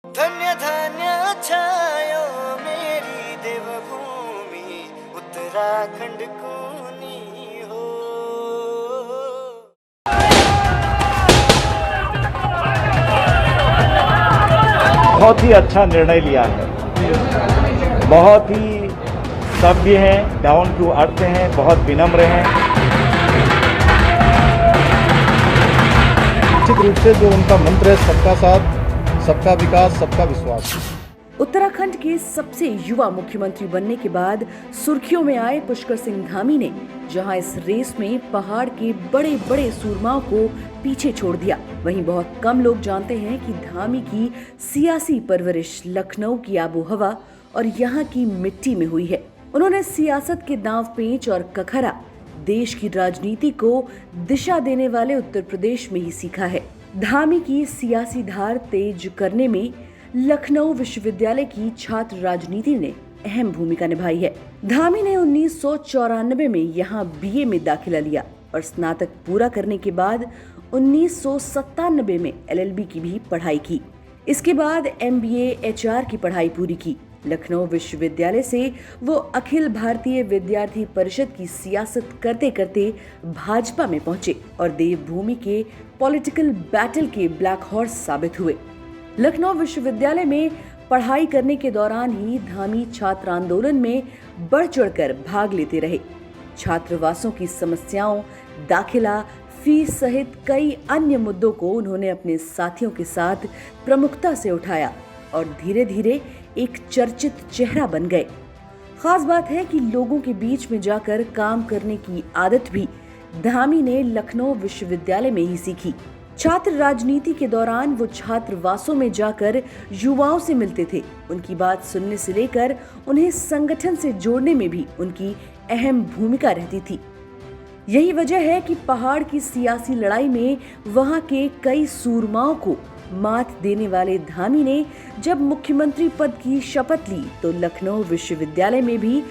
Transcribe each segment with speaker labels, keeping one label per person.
Speaker 1: धन्य धन्य छायो मेरी देवभूमि उत्तराखंड कूनी हो।
Speaker 2: बहुत ही अच्छा निर्णय लिया है, बहुत ही सभ्य हैं, डाउन टू अर्थ हैं, बहुत विनम्र हैं।
Speaker 3: निश्चित रूप से जो उनका मंत्र है सबका साथ, सबका विकास, सबका विश्वास।
Speaker 4: उत्तराखंड के सबसे युवा मुख्यमंत्री बनने के बाद सुर्खियों में आए पुष्कर सिंह धामी ने जहां इस रेस में पहाड़ के बड़े बड़े सूरमाओं को पीछे छोड़ दिया, वहीं बहुत कम लोग जानते हैं कि धामी की सियासी परवरिश लखनऊ की आबोहवा और यहाँ की मिट्टी में हुई है। उन्होंने सियासत के दांव पेंच और कखरा देश की राजनीति को दिशा देने वाले उत्तर प्रदेश में ही सीखा है। धामी की सियासी धार तेज करने में लखनऊ विश्वविद्यालय की छात्र राजनीति ने अहम भूमिका निभाई है। धामी ने 1994 में यहाँ बीए में दाखिला लिया और स्नातक पूरा करने के बाद 1997 में एलएलबी की भी पढ़ाई की। इसके बाद एमबीए एचआर की पढ़ाई पूरी की। लखनऊ विश्वविद्यालय से वो अखिल भारतीय विद्यार्थी परिषद की सियासत करते करते भाजपा में पहुंचे और देवभूमि के पॉलिटिकल बैटल के ब्लैक हॉर्स साबित हुए। लखनऊ विश्वविद्यालय में पढ़ाई करने के दौरान ही धामी छात्र आंदोलन में बढ़ चढ़कर भाग लेते रहे। छात्रवासों की समस्याओं, दाखिला, फीस सहित कई अन्य मुद्दों को उन्होंने अपने साथियों के साथ प्रमुखता से उठाया और धीरे धीरे एक चर्चित चेहरा बन गए। खास बात है कि लोगों के बीच में जाकर काम करने की आदत भी धामी ने लखनऊ विश्वविद्यालय में ही सीखी। छात्र राजनीति के दौरान वो छात्रवासों में जाकर युवाओं से मिलते थे। उनकी बात सुनने से लेकर उन्हें संगठन से जोड़ने में भी उनकी अहम भूमिका रहती थी। यही वजह है कि पहाड़ की सियासी लड़ाई में वहां के कई सूरमाओं को मात देने वाले धामी ने जब मुख्यमंत्री पद की शपथ ली तो लखनऊ विश्वविद्यालय में भी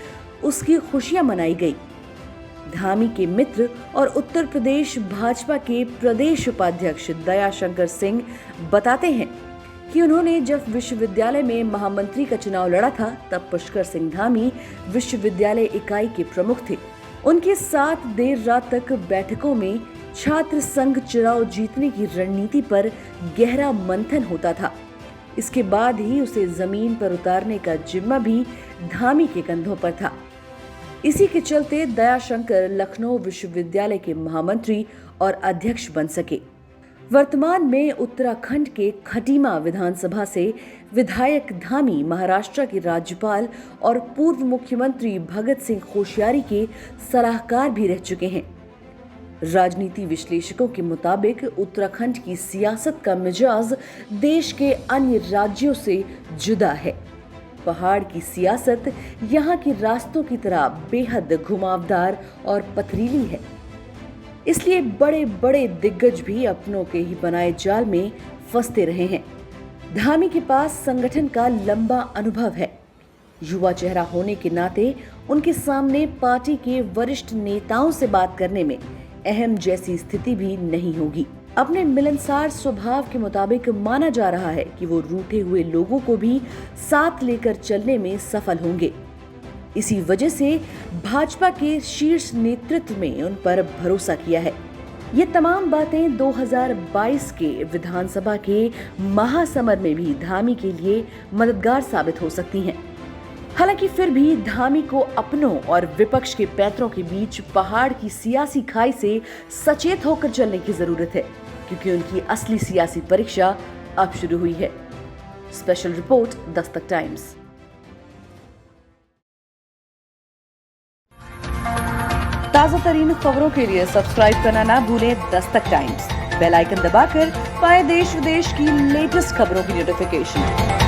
Speaker 4: उसकी खुशियां मनाई गई। धामी के मित्र और उत्तर प्रदेश भाजपा के प्रदेश उपाध्यक्ष दयाशंकर सिंह बताते हैं कि उन्होंने जब विश्वविद्यालय में महामंत्री का चुनाव लड़ा था तब पुष्कर सिंह धामी विश्वविद्यालय इकाई के प्रमुख थे। उनके साथ देर रात तक बैठकों में छात्र संघ चुनाव जीतने की रणनीति पर गहरा मंथन होता था। इसके बाद ही उसे जमीन पर उतारने का जिम्मा भी धामी के कंधों पर था। इसी के चलते दयाशंकर लखनऊ विश्वविद्यालय के महामंत्री और अध्यक्ष बन सके। वर्तमान में उत्तराखंड के खटीमा विधानसभा से विधायक धामी महाराष्ट्र के राज्यपाल और पूर्व मुख्यमंत्री भगत सिंह कोश्यारी के सलाहकार भी रह चुके हैं। राजनीति विश्लेषकों के मुताबिक उत्तराखंड की सियासत का मिजाज देश के अन्य राज्यों से जुदा है। पहाड़ की सियासत यहाँ के रास्तों की तरह बेहद घुमावदार और पथरीली है। इसलिए बड़े बड़े दिग्गज भी अपनों के ही बनाए जाल में फंसते रहे हैं। धामी के पास संगठन का लंबा अनुभव है। युवा चेहरा होने के नाते उनके सामने पार्टी के वरिष्ठ नेताओं से बात करने में अहम जैसी स्थिति भी नहीं होगी। अपने मिलनसार स्वभाव के मुताबिक माना जा रहा है कि वो रूठे हुए लोगों को भी साथ लेकर चलने में सफल होंगे। इसी वजह से भाजपा के शीर्ष नेतृत्व में उन पर भरोसा किया है। ये तमाम बातें 2022 के विधानसभा के महासमर में भी धामी के लिए मददगार साबित हो सकती हैं। हालांकि फिर भी धामी को अपनों और विपक्ष के पैंतरों के बीच पहाड़ की सियासी खाई से सचेत होकर चलने की जरूरत है, क्योंकि उनकी असली सियासी परीक्षा अब शुरू हुई है। Special report Dastak times. ताजा तरीन खबरों के लिए सब्सक्राइब करना ना भूलें दस्तक टाइम्स। बेल आइकन दबाकर पाएं देश विदेश की लेटेस्ट खबरों की नोटिफिकेशन।